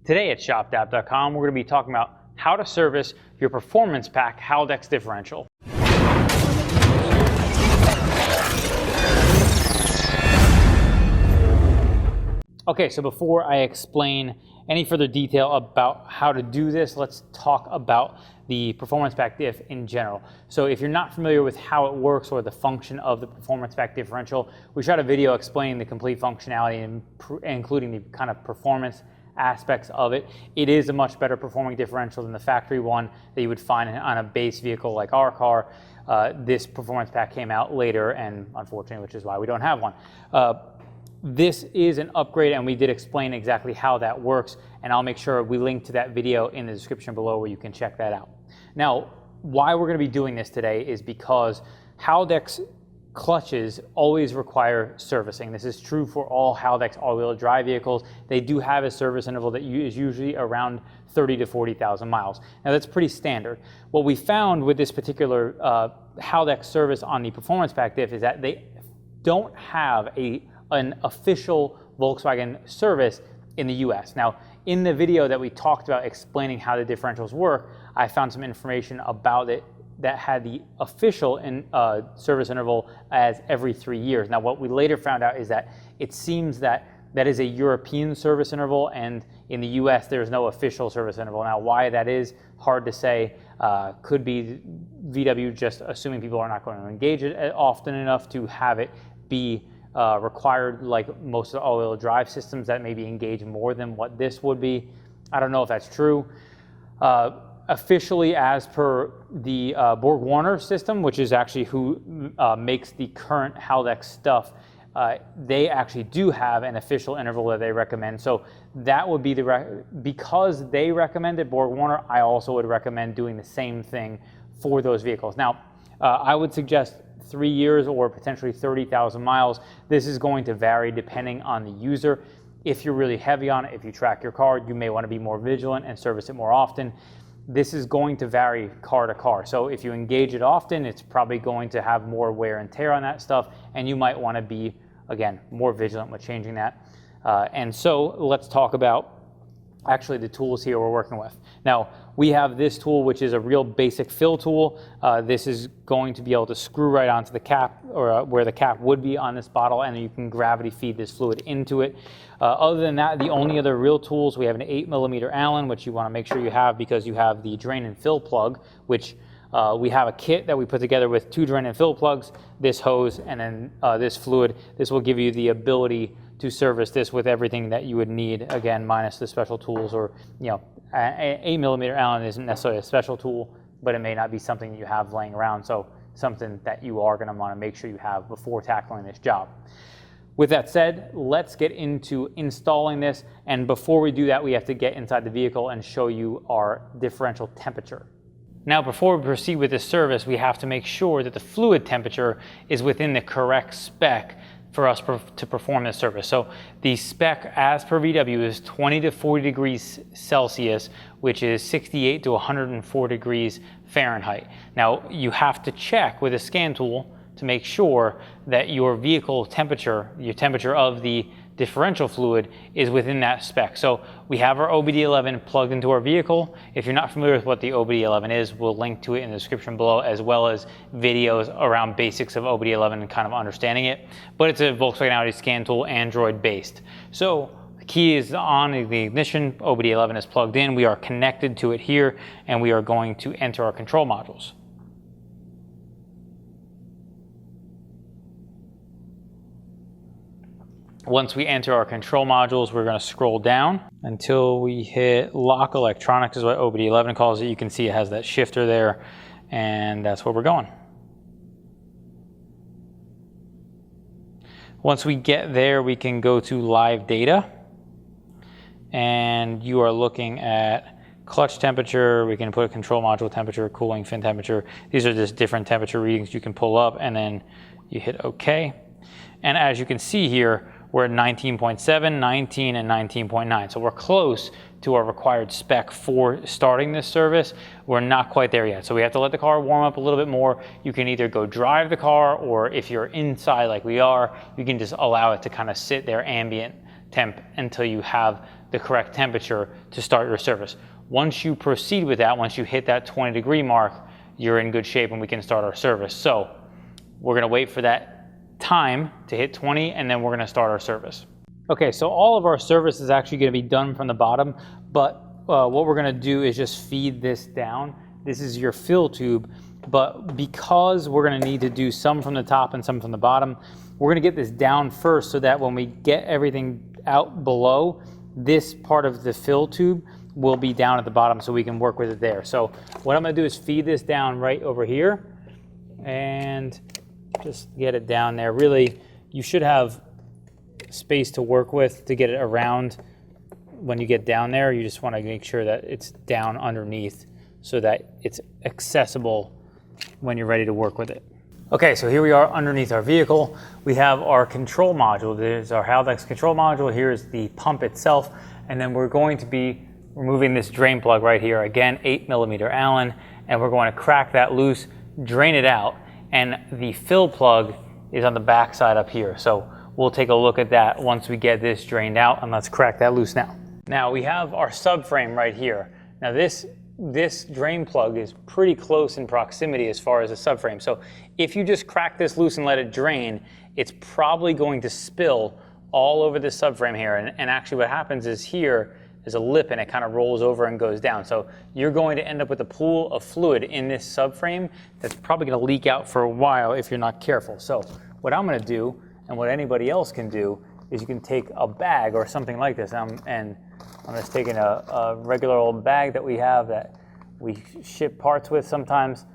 Today at shopdap.com, we're going to be talking about how to service your Performance Pack Haldex differential. Okay, so before I explain any further detail about how to do this, let's talk about the Performance Pack diff in general. So if you're not familiar with how it works or the function of the Performance Pack differential, we shot a video explaining the complete functionality and including the kind of performance aspects of it. It is a much better performing differential than the factory one that you would find on a base vehicle like our car. This Performance Pack came out later, and unfortunately, which is why we don't have one. This is an upgrade, and we did explain exactly how that works, and I'll make sure we link to that video in the description below where you can check that out. Now, why we're going to be doing this today is because Haldex clutches always require servicing. This is true for all Haldex all-wheel drive vehicles. They do have a service interval that is usually around 30 to 40,000 miles. Now that's pretty standard. What we found with this particular Haldex service on the Performance Pack diff is that they don't have an official Volkswagen service in the US. Now, in the video that we talked about explaining how the differentials work, I found some information about it that had the official service interval as every 3 years. Now, what we later found out is that it seems that that is a European service interval, and in the US, there's no official service interval. Now, why that is, hard to say. Could be VW just assuming people are not going to engage it often enough to have it be required like most of the all-wheel drive systems that maybe engage more than what this would be. I don't know if that's true. Officially, as per the Borg-Warner system, which is actually who makes the current Haldex stuff, they actually do have an official interval that they recommend. So that would be because they recommended Borg-Warner, I also would recommend doing the same thing for those vehicles. Now, I would suggest 3 years or potentially 30,000 miles. This is going to vary depending on the user. If you're really heavy on it, if you track your car, you may want to be more vigilant and service it more often. This is going to vary car to car. So if you engage it often, it's probably going to have more wear and tear on that stuff, and you might want to be, again, more vigilant with changing that. And so let's talk about actually the tools here we're working with. Now, we have this tool, which is a real basic fill tool. This is going to be able to screw right onto the cap, or where the cap would be on this bottle, and you can gravity feed this fluid into it. Other than that, the only other real tools, we have an 8mm Allen, which you want to make sure you have because you have the drain and fill plug, which we have a kit that we put together with 2 drain and fill plugs, this hose, and then this fluid. This will give you the ability to service this with everything that you would need, again, minus the special tools, or, you know, an 8mm Allen isn't necessarily a special tool, but it may not be something that you have laying around, so something that you are going to want to make sure you have before tackling this job. With that said, let's get into installing this, and before we do that, we have to get inside the vehicle and show you our differential temperature. Now, before we proceed with this service, we have to make sure that the fluid temperature is within the correct spec for us to perform this service. So the spec as per VW is 20 to 40 degrees Celsius, which is 68 to 104 degrees Fahrenheit. Now, you have to check with a scan tool to make sure that your vehicle temperature, your temperature of the differential fluid, is within that spec. So we have our OBDeleven plugged into our vehicle. If you're not familiar with what the OBDeleven is, we'll link to it in the description below, as well as videos around basics of OBDeleven and kind of understanding it. But it's a Volkswagen Audi scan tool, Android based. So the key is on the ignition, OBDeleven is plugged in, we are connected to it here, and we are going to enter our control modules. Once we enter our control modules, we're going to scroll down until we hit lock electronics, is what OBDeleven calls it. You can see it has that shifter there, and that's where we're going. Once we get there, we can go to live data, and you are looking at clutch temperature. We can put control module temperature, cooling fin temperature. These are just different temperature readings you can pull up, and then you hit OK. And as you can see here, we're at 19.7, 19, and 19.9. So we're close to our required spec for starting this service. We're not quite there yet. So we have to let the car warm up a little bit more. You can either go drive the car, or if you're inside like we are, you can just allow it to kind of sit there ambient temp until you have the correct temperature to start your service. Once you proceed with that, once you hit that 20-degree mark, you're in good shape and we can start our service. So we're gonna wait for that time to hit 20 and then we're gonna start our service. Okay, so all of our service is actually gonna be done from the bottom, but what we're gonna do is just feed this down. This is your fill tube, but because we're gonna need to do some from the top and some from the bottom, we're gonna get this down first so that when we get everything out below, this part of the fill tube will be down at the bottom so we can work with it there. So what I'm gonna do is feed this down right over here and just get it down there. Really, you should have space to work with to get it around. When you get down there, you just wanna make sure that it's down underneath so that it's accessible when you're ready to work with it. Okay, so here we are underneath our vehicle. We have our control module. There's our Haldex control module. Here's the pump itself. And then we're going to be removing this drain plug right here. Again, 8mm Allen. And we're going to crack that loose, drain it out. And the fill plug is on the back side up here. So we'll take a look at that once we get this drained out, and let's crack that loose now. Now we have our subframe right here. Now this drain plug is pretty close in proximity as far as the subframe. So if you just crack this loose and let it drain, it's probably going to spill all over the subframe here. And actually what happens is here is a lip and it kind of rolls over and goes down. So you're going to end up with a pool of fluid in this subframe that's probably going to leak out for a while if you're not careful. So what I'm going to do, and what anybody else can do, is you can take a bag or something like this, and I'm just taking a regular old bag that we have that we ship parts with sometimes,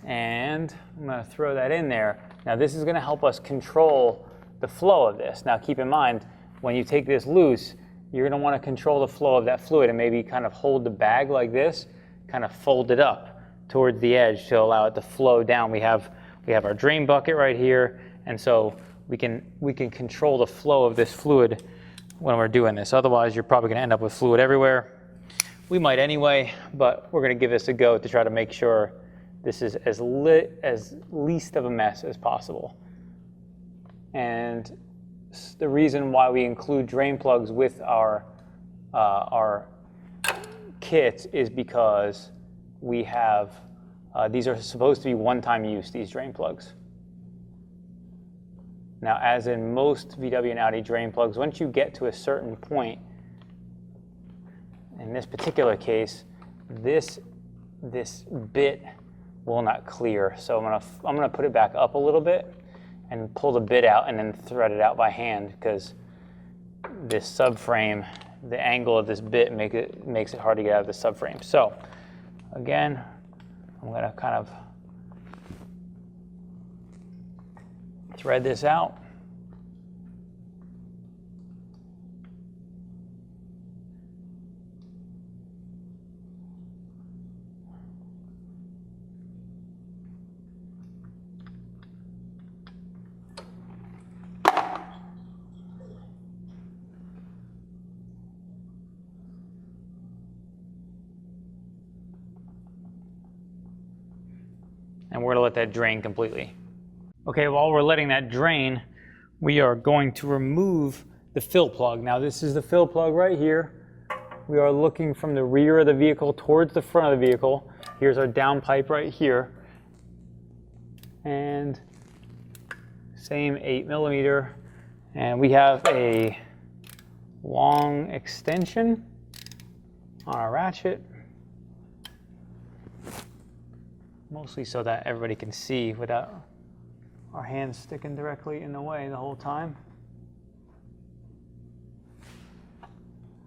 and I'm going to throw that in there. Now this is going to help us control the flow of this. Now keep in mind, when you take this loose, you're going to want to control the flow of that fluid and maybe kind of hold the bag like this, kind of fold it up towards the edge to allow it to flow down. We have our drain bucket right here, and so we can control the flow of this fluid when we're doing this. Otherwise, you're probably going to end up with fluid everywhere. We might anyway, but we're going to give this a go to try to make sure this is as least of a mess as possible. And the reason why we include drain plugs with our kit is because we have, these are supposed to be one-time use, these drain plugs. Now, as in most VW and Audi drain plugs, once you get to a certain point, in this particular case, this bit will not clear. So I'm gonna put it back up a little bit and pull the bit out and then thread it out by hand, because this subframe, the angle of this bit makes it hard to get out of the subframe. So again, I'm gonna kind of thread this out. And we're gonna let that drain completely. Okay, while we're letting that drain, we are going to remove the fill plug. Now this is the fill plug right here. We are looking from the rear of the vehicle towards the front of the vehicle. Here's our down pipe right here. And same 8mm. And we have a long extension on our ratchet, mostly so that everybody can see without our hands sticking directly in the way the whole time.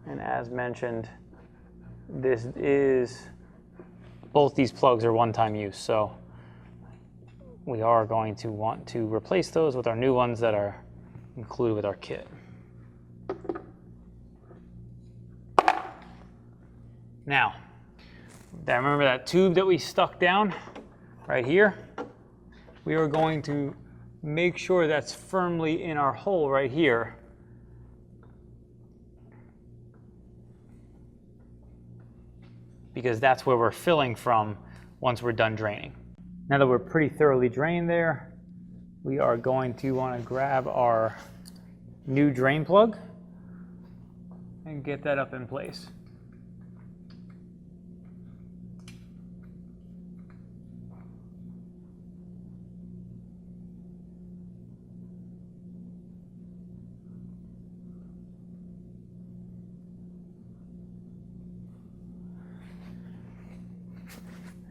And as mentioned, both these plugs are one-time use, so we are going to want to replace those with our new ones that are included with our kit. Now, remember that tube that we stuck down right here? We are going to make sure that's firmly in our hole right here. Because that's where we're filling from once we're done draining. Now that we're pretty thoroughly drained there, we are going to want to grab our new drain plug and get that up in place.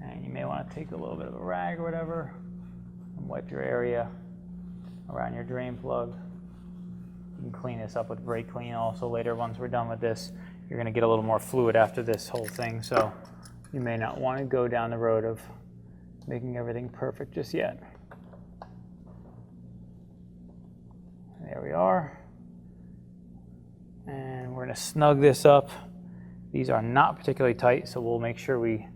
And you may want to take a little bit of a rag or whatever and wipe your area around your drain plug. You can clean this up with brake clean also later once we're done with this. You're going to get a little more fluid after this whole thing, so you may not want to go down the road of making everything perfect just yet. There we are. And we're going to snug this up. These are not particularly tight, so we'll make sure we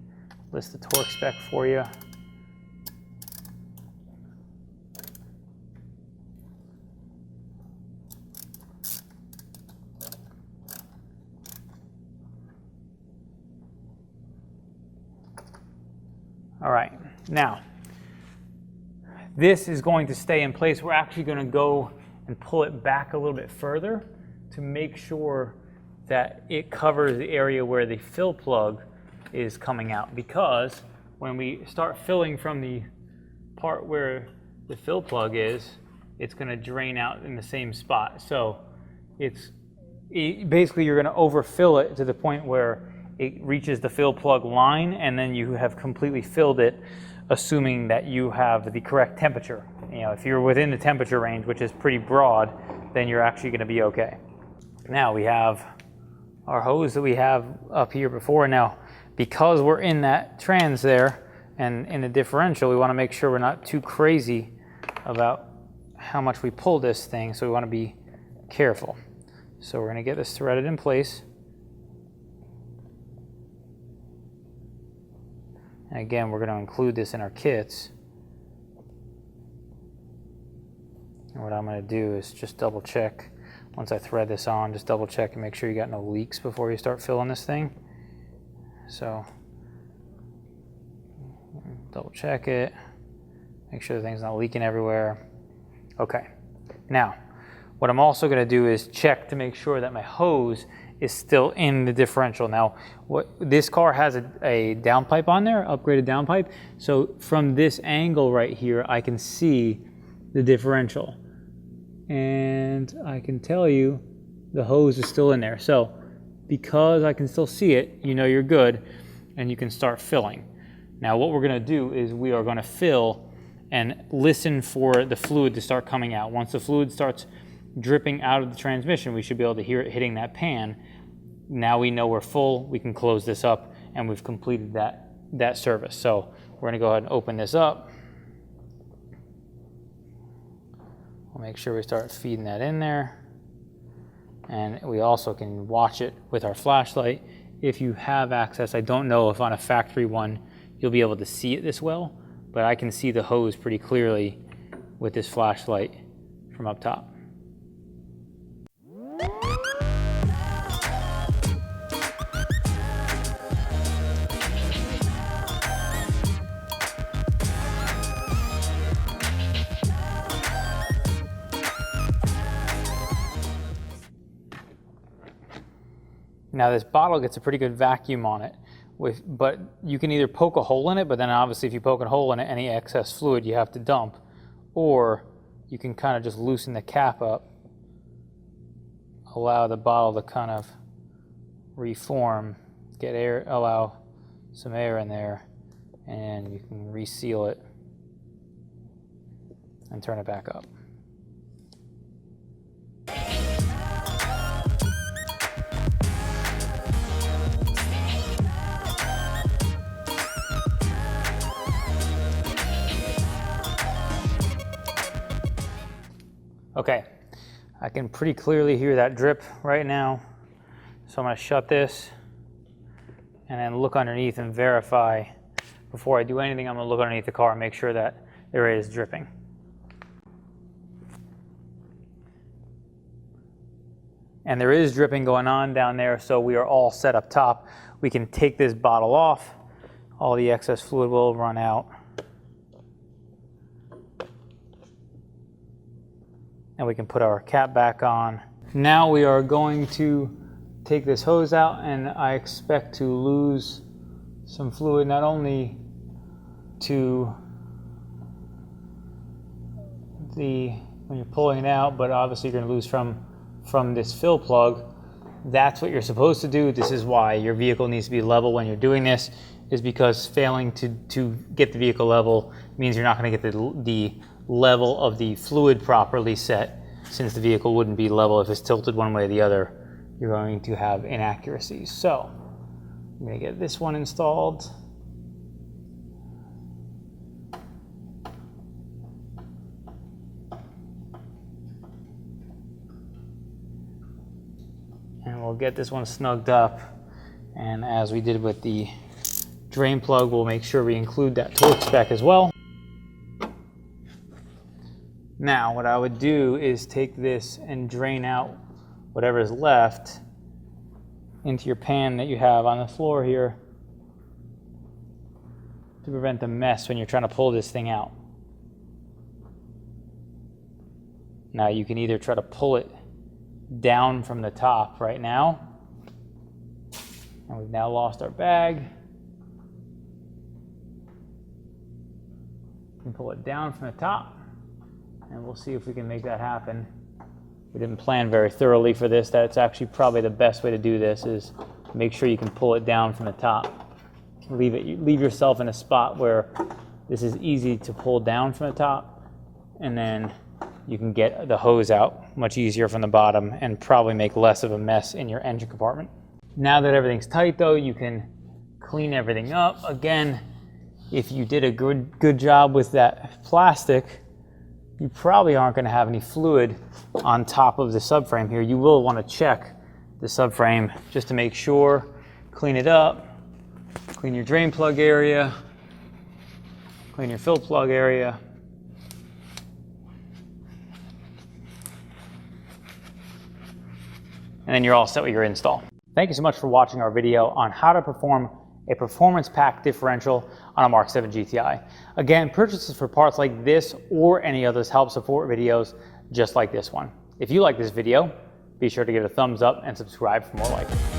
list the torque spec for you. All right, now, this is going to stay in place. We're actually going to go and pull it back a little bit further to make sure that it covers the area where the fill plug is coming out, because when we start filling from the part where the fill plug is, it's going to drain out in the same spot. So basically you're going to overfill it to the point where it reaches the fill plug line, and then you have completely filled it, assuming that you have the correct temperature. You know, if you're within the temperature range, which is pretty broad, then you're actually going to be okay. Now we have our hose that we have up here before. Now, because we're in that trans there and in the differential, we want to make sure we're not too crazy about how much we pull this thing, so we want to be careful. So we're going to get this threaded in place. And again, we're going to include this in our kits. And what I'm going to do is just double check. Once I thread this on, just double check and make sure you got no leaks before you start filling this thing. So, double check it. Make sure the thing's not leaking everywhere. Okay. Now, what I'm also going to do is check to make sure that my hose is still in the differential. Now, this car has a downpipe on there, upgraded downpipe. So from this angle right here, I can see the differential. And I can tell you the hose is still in there. So because I can still see it, you know you're good, and you can start filling. Now what we're gonna do is we are gonna fill and listen for the fluid to start coming out. Once the fluid starts dripping out of the transmission, we should be able to hear it hitting that pan. Now we know we're full, we can close this up, and we've completed that service. So we're gonna go ahead and open this up. We'll make sure we start feeding that in there. And we also can watch it with our flashlight. If you have access, I don't know if on a factory one, you'll be able to see it this well, but I can see the hose pretty clearly with this flashlight from up top. Now this bottle gets a pretty good vacuum on it, but you can either poke a hole in it, but then obviously if you poke a hole in it, any excess fluid you have to dump, or you can kind of just loosen the cap up, allow the bottle to kind of reform, get air, allow some air in there, and you can reseal it and turn it back up. Okay, I can pretty clearly hear that drip right now. So I'm gonna shut this and then look underneath and verify. Before I do anything, I'm gonna look underneath the car and make sure that there is dripping. And there is dripping going on down there, so we are all set up top. We can take this bottle off. All the excess fluid will run out. And we can put our cap back on. Now we are going to take this hose out, and I expect to lose some fluid, not only to when you're pulling it out, but obviously you're going to lose from this fill plug. That's what you're supposed to do. This is why your vehicle needs to be level when you're doing this, is because failing to get the vehicle level means you're not going to get the level of the fluid properly set. Since the vehicle wouldn't be level if it's tilted one way or the other, you're going to have inaccuracies. So I'm going to get this one installed. And we'll get this one snugged up. And as we did with the drain plug, we'll make sure we include that torque spec as well. Now, what I would do is take this and drain out whatever is left into your pan that you have on the floor here to prevent the mess when you're trying to pull this thing out. Now, you can either try to pull it down from the top right now, and we've now lost our bag. You can pull it down from the top, and we'll see if we can make that happen. We didn't plan very thoroughly for this. That's actually probably the best way to do this, is make sure you can pull it down from the top. Leave yourself in a spot where this is easy to pull down from the top, and then you can get the hose out much easier from the bottom and probably make less of a mess in your engine compartment. Now that everything's tight though, you can clean everything up. Again, if you did a good job with that plastic, you probably aren't going to have any fluid on top of the subframe here. You will want to check the subframe just to make sure. Clean it up, clean your drain plug area, clean your fill plug area. And then you're all set with your install. Thank you so much for watching our video on how to perform a performance pack differential on a Mark 7 GTI. Again, purchases for parts like this or any others help support videos just like this one. If you like this video, be sure to give it a thumbs up and subscribe for more like it.